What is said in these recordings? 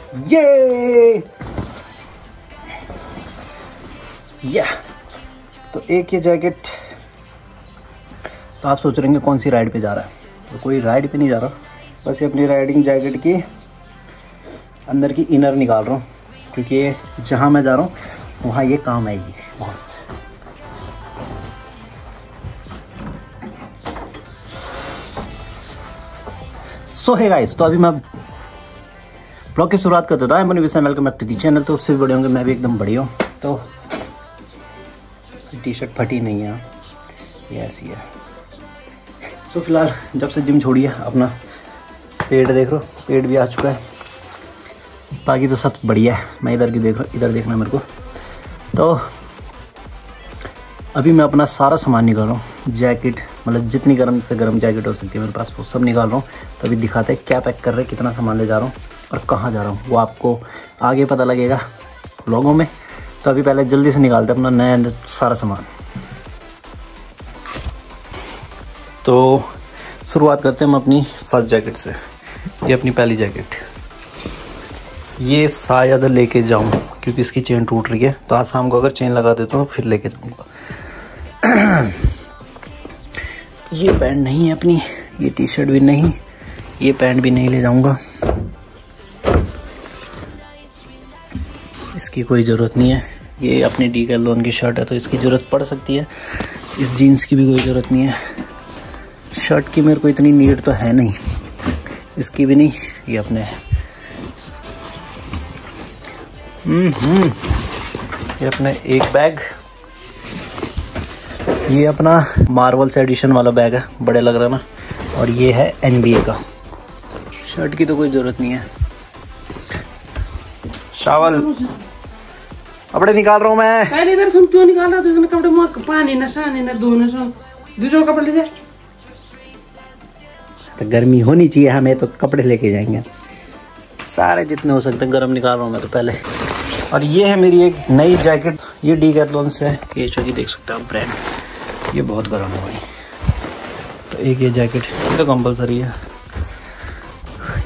ये तो एक ये जैकेट। तो आप सोच रहे हैं कौन सी राइड पे जा रहा है, तो कोई राइड पे नहीं जा रहा, बस ये अपनी राइडिंग जैकेट की अंदर की इनर निकाल रहा हूँ, क्योंकि ये जहाँ मैं जा रहा हूँ वहाँ ये काम आएगी बहुत। सो है गाइस, तो अभी मैं ब्लॉग की शुरुआत कर देता हूँ। Welcome back to the channel. तो उससे भी बड़े होंगे, मैं भी एकदम बढ़िया हूँ। तो टी शर्ट फटी नहीं है, ये ऐसी है। सो फिलहाल जब से जिम छोड़ी है, अपना पेट देख लो, पेट भी आ चुका है, बाकी तो सब बढ़िया है। मैं इधर की देख रहा हूँ, इधर देखना मेरे को। तो अभी मैं अपना सारा सामान निकाल रहा हूँ, जैकेट, मतलब जितनी गर्म से गर्म जैकेट हो सकती है मेरे पास, वो सब निकाल रहा हूँ। तो अभी दिखाते हैं क्या पैक कर रहे हैं, कितना सामान ले जा रहा हूँ और कहाँ जा रहा हूँ, वो आपको आगे पता लगेगा व्लॉगों में। तो अभी पहले जल्दी से निकालते हैं अपना नया सारा सामान। तो शुरुआत करते हैं हम अपनी फर्स्ट जैकेट से। ये अपनी पहली जैकेट, ये शायद लेके जाऊँ क्योंकि इसकी चेन टूट रही है। तो आज शाम को अगर चेन लगा देता हूँ फिर लेके जाऊँगा। ये पैंट नहीं है अपनी, ये टी शर्ट भी नहीं, ये पैंट भी नहीं ले जाऊँगा, इसकी कोई ज़रूरत नहीं है। ये अपनी डीकैथलॉन की शर्ट है तो इसकी ज़रूरत पड़ सकती है। इस जीन्स की भी कोई ज़रूरत नहीं है। शर्ट की मेरे को इतनी नीड तो है नहीं, इसकी भी नहीं। ये अपने ये अपने एक बैग, ये अपना मार्वल्स एडिशन वाला बैग है, बड़े लग रहा है ना। और ये है NBA का। शर्ट की तो कोई ज़रूरत नहीं है। शावल कपड़े निकाल रहा हूँ मैं। पहले इधर सुन, क्यों निकाल रहा तूने कपड़े? मुँह पानी न सानी न धोने सुन, दूसरों कपड़े ले जा। तो गर्मी होनी चाहिए, हमें तो कपड़े लेके जाएंगे सारे जितने हो सकते हैं। गर्म निकाल रहा हूँ मैं तो पहले। और ये है मेरी एक नई जैकेट, ये डीकैथलॉन से है, ये जो कि देख सकते हैं आप ब्रांड। ये बहुत गर्म है भाई। तो एक ये जैकेट, ये तो कंपलसरी है।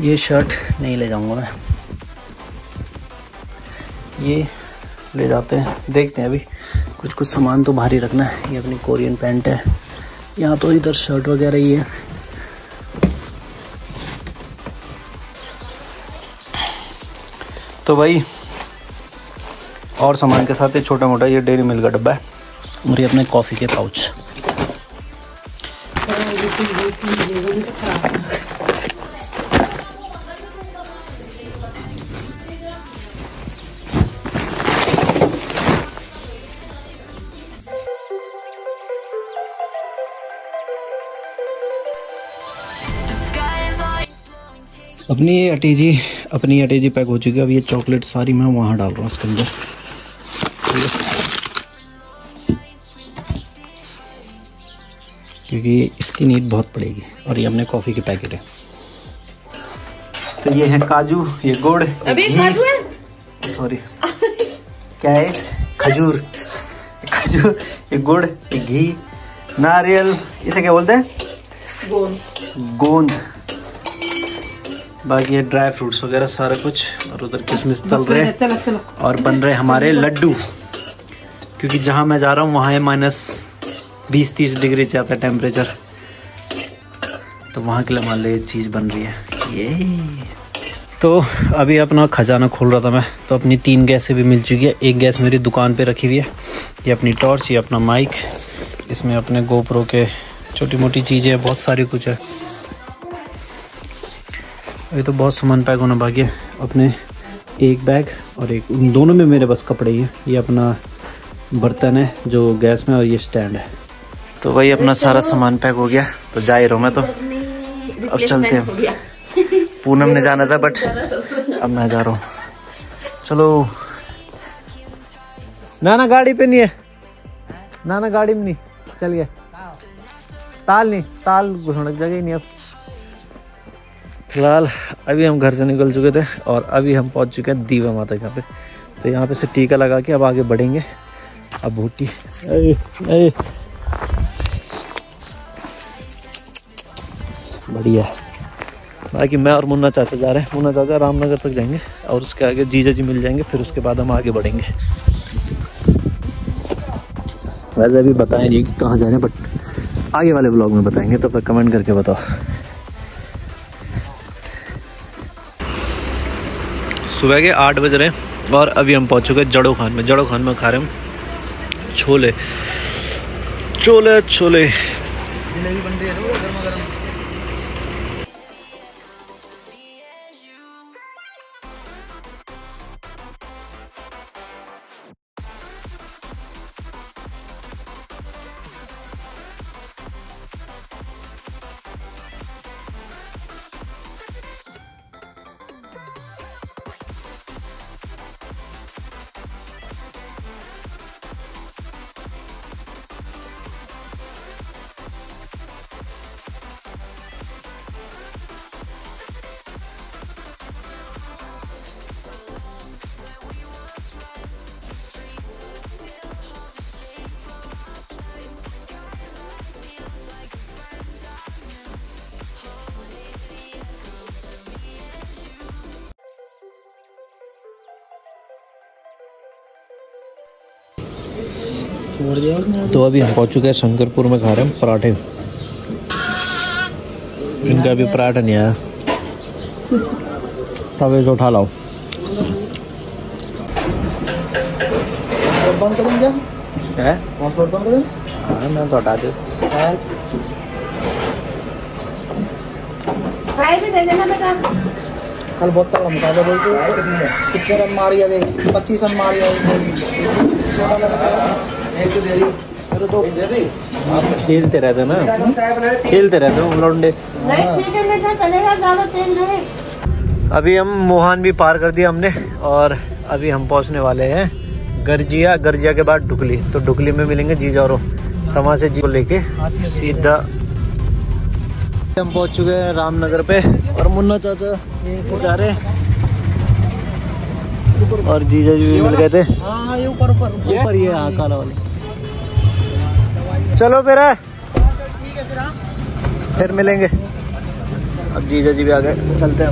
ये शर्ट नहीं ले जाऊँगा मैं, ये ले जाते हैं। देखते हैं अभी कुछ कुछ सामान तो भारी रखना है। ये अपनी कोरियन पैंट है, यहाँ तो इधर शर्ट वगैरह ही है। तो भाई और सामान के साथ ये छोटा मोटा ये डेयरी मिल्क का डब्बा है और ये अपने कॉफ़ी के पाउच। अपनी अटेजी पैक हो चुकी है। अब ये चॉकलेट सारी मैं वहाँ डाल रहा हूँ इसके अंदर। क्योंकि इसकी नीड बहुत पड़ेगी। और ये अपने कॉफ़ी के पैकेट है। तो ये है काजू, ये गुड़, अभी काजू है, सॉरी क्या है, खजूर, खजूर, ये गुड़, ये घी, नारियल, इसे क्या बोलते हैं, गोंद। बाकी ये ड्राई फ्रूट्स वगैरह सारा कुछ। और उधर किशमिश तल रहे हैं। चलो। और बन रहे हमारे लड्डू, क्योंकि जहाँ मैं जा रहा हूँ वहाँ है -20-30 डिग्री जाता है टेम्परेचर। तो वहाँ के लिए मान लो ये चीज़ बन रही है ये। तो अभी अपना खजाना खोल रहा था मैं, तो अपनी 3 गैसें भी मिल चुकी है। एक गैस मेरी दुकान पे रखी हुई है, ये अपनी टॉर्च, ये अपना माइक, इसमें अपने GoPro के छोटी मोटी चीज़ें बहुत सारी कुछ है। अभी तो बहुत सामान पैक होना बाकी है। अपने एक बैग और एक, उन दोनों में मेरे बस कपड़े ही हैं। ये अपना बर्तन है जो गैस में, और ये स्टैंड है। तो वही अपना सारा सामान पैक हो गया। तो जा ही रहा हूँ मैं। तो अब चलते हैं। पूनम ने जाना था बट अब मैं जा रहा हूँ। चलो। ना गाड़ी पे नहीं है, ना गाड़ी में नहीं, चल गया। ताल नहीं, ताल घुसने जगह ही नहीं। अब फिलहाल अभी हम घर से निकल चुके थे और अभी हम पहुंच चुके हैं दीवा माता के यहाँ पे। तो यहाँ पे से टीका लगा के अब आगे बढ़ेंगे। अब भूटी बढ़िया। बाकी मैं और मुन्ना चाचा जा रहे हैं। मुन्ना चाचा रामनगर तक जाएंगे और उसके आगे जीजा जी मिल जाएंगे, फिर उसके बाद हम आगे बढ़ेंगे। वैसे अभी बताएं नहीं कि कहाँ जा रहे हैं, बट आगे वाले ब्लॉग में बताएंगे। तब तक कमेंट करके बताओ। सुबह के 8 बज रहे हैं और अभी हम पहुँच चुके हैं जड़ो खान में। जड़ो खान में खा रहे हम छोले छोले छोले। जलेबी बन रही है गर्मा गर्म। तो अभी हम पहुंच चुके हैं शंकरपुर में। खा रहे हैं पराठे। इनका अभी पराठा नहीं आया, तवे से उठा लाओ। बंद करें क्या है? पासपोर्ट बंद करें? हाँ मैं तो हटा दे। दे देना बेटा। कल बहुत तगड़ा मुकाबला देखिए, कितने रन मार गया देख, 25 रन मार गया। खेलते रहते ना, खेलते रहते हो लौंडे। अभी हम मोहान भी पार कर दिया हमने और अभी हम पहुंचने वाले हैं गर्जिया। गर्जिया के बाद ढुकली। तो ढुकली में मिलेंगे जीजा और तमा से जी को लेके सीधा हम पहुंच चुके हैं रामनगर पे। और मुन्ना चाचा यहीं से जा रहे हैं और जीजा जी भी मिल गए थे। हाँ ये ऊपर ऊपर ऊपर ये हाँ काला वाली। चलो फिर फिर मिलेंगे। अब जीजा जी भी आ गए, चलते हैं।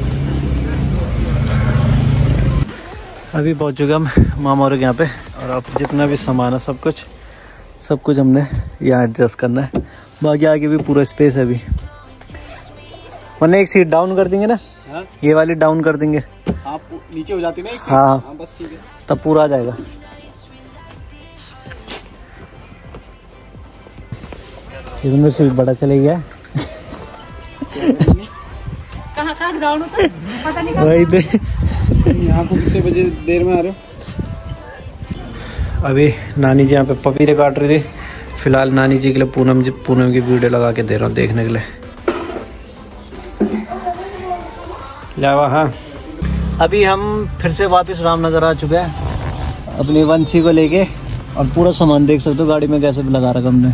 अभी पहुंच चुके हम मामा और यहाँ पे। और अब जितना भी सामान है सब कुछ हमने यहाँ एडजस्ट करना है। बाकी आगे भी पूरा स्पेस है अभी। वरना एक सीट डाउन कर देंगे ना। हाँ? ये वाली डाउन कर देंगे। आप नीचे हो जाती ना एक सीट। हाँ बस ठीक है, तब पूरा आ जाएगा। इसमें सीट बड़ा चले गया। कहाँ ग्राउंड पता नहीं। वही पे यहाँ को कितने बजे देर में आ रहे हो? अभी नानी जी यहाँ पे पपीते काट रही थी। फिलहाल नानी जी के लिए पूनम की वीडियो लगा के दे रहा हूँ देखने के लिए। लावा हाँ। अभी हम फिर से वापस रामनगर आ चुके हैं अपनी वंशी को लेके। और पूरा सामान देख सकते हो गाड़ी में कैसे भी लगा रखा हमने,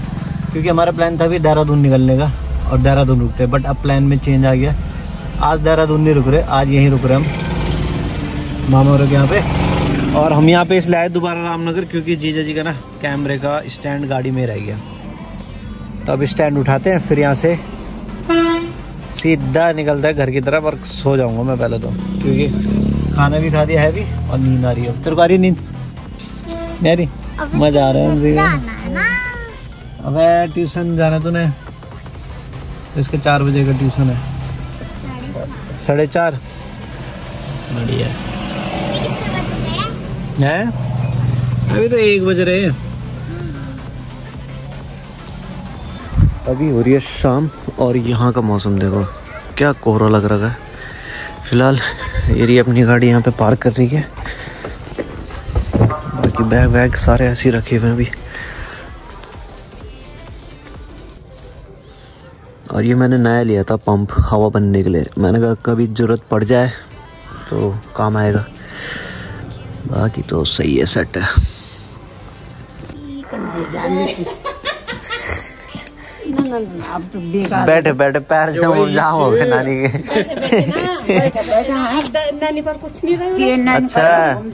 क्योंकि हमारा प्लान था अभी देहरादून निकलने का और देहरादून रुकते, बट अब प्लान में चेंज आ गया। आज देहरादून नहीं रुक रहे, आज यहीं रुक रहे हम मामा और यहाँ पे। और हम यहाँ पे इसलिए आए दोबारा रामनगर क्योंकि जीजा जी का ना कैमरे का स्टैंड गाड़ी में रह गया। तो अब स्टैंड उठाते हैं, फिर यहाँ से सीधा निकलता है घर की तरफ। और सो जाऊंगा मैं पहले तो, क्योंकि खाना भी खा दिया है भी और नींद आ रही है। तेरे को आ रही नींद? मेरी मजा आ रहा है। अबे ट्यूशन जाना तूने? इसके 4 बजे का ट्यूशन है। 4:30 बढ़िया है। अभी तो 1 बज रहे हैं। अभी हो रही है शाम और यहाँ का मौसम देखो क्या कोहरा लग रहा है। फिलहाल ये अपनी गाड़ी यहाँ पे पार्क कर रही है। बाकी बैग वैग सारे ऐसे ही रखे हुए हैं अभी। और ये मैंने नया लिया था पंप हवा बनने के लिए। मैंने कहा कभी ज़रूरत पड़ जाए तो काम आएगा। बाकी तो सही है, सेट है। बैठे बैठे पैर जाम हो गए नानी के। नानी पर कुछ नहीं रहा। अच्छा अब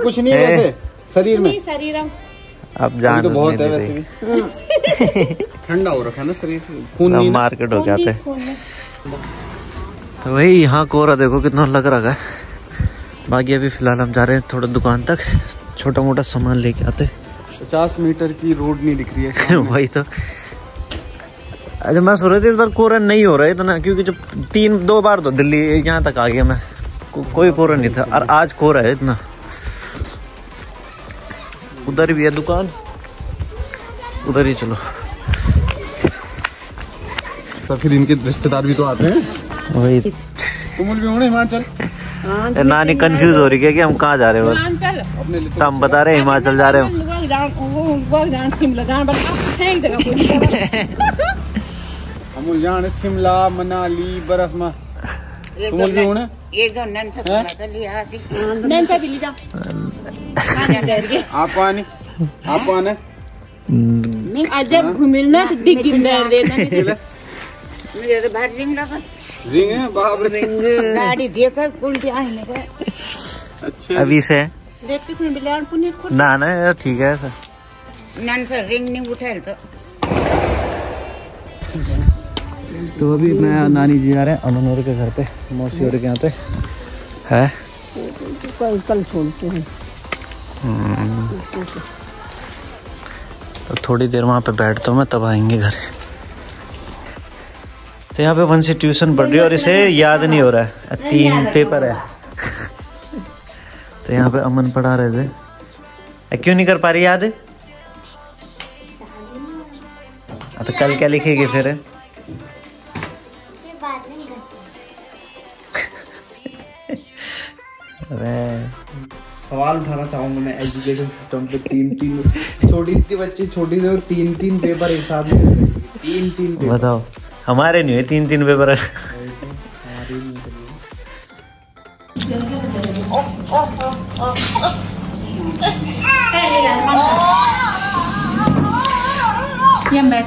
कुछ नहीं है वैसे शरीर में। शरीर अब जान तो बहुत है वैसे भी। ठंडा हो रखा है ना शरीर, खून नहीं मार्केट हो जाते। तो वही यहाँ कोहरा देखो कितना लग रहा है। बाकी अभी फिलहाल हम जा रहे हैं थोड़ा दुकान तक, छोटा मोटा सामान लेके आते। 50 मीटर की रोड नहीं दिख रही है वही तो। अच्छा मैं सोच रही थी इस बार कोहरा नहीं हो रहा है इतना, क्योंकि जब 2 बार तो दिल्ली यहाँ तक आ गया मैं, कोई कोहरा नहीं था, और आज कोहरा है इतना। उधर भी है दुकान, उधर ही चलो। तो फिर इनके रिश्तेदार भी तो आते हैं। वही तुम भी होने हिमाचल। नानी कंफ्यूज हो रही है कि हम कहाँ जा रहे हैं, तो हम बता रहे हैं हिमाचल जा रहे हैं। हम जाने शिमला मनाली बर्फ में, तुम भी होने आप आने जब घूमिलना तो रिंग है बाप रे, गाड़ी देखकर उल्टी आने का। अच्छा अभी से देखते हैं बिलान पुनीत को ना यार ठीक है ऐसा। नन से रिंग नहीं उठाए तो अभी मैं नानी जी जा रहे हैं अमन और के घर पे, मौसी और के यहाँ पे है। कल छोड़ते हैं। तो थोड़ी देर वहाँ पे बैठता हूँ मैं, तब आएंगे घर। तो यहाँ पे वंशी ट्यूशन पढ़ रही है और इसे याद नहीं हो रहा है, 3 पेपर है। तो यहाँ पे अमन पढ़ा रहे थे, क्यों नहीं कर पा रही याद? तो कल क्या लिखेगी फिर? सवाल उठाना चाहूंगा मैं एजुकेशन सिस्टम पे। 3 छोटी सी बच्ची, छोटी से 3 पेपर एक साथ में, 3 पेपर। बताओ, हमारे नहीं हुए 3 पेपर। ये बैठ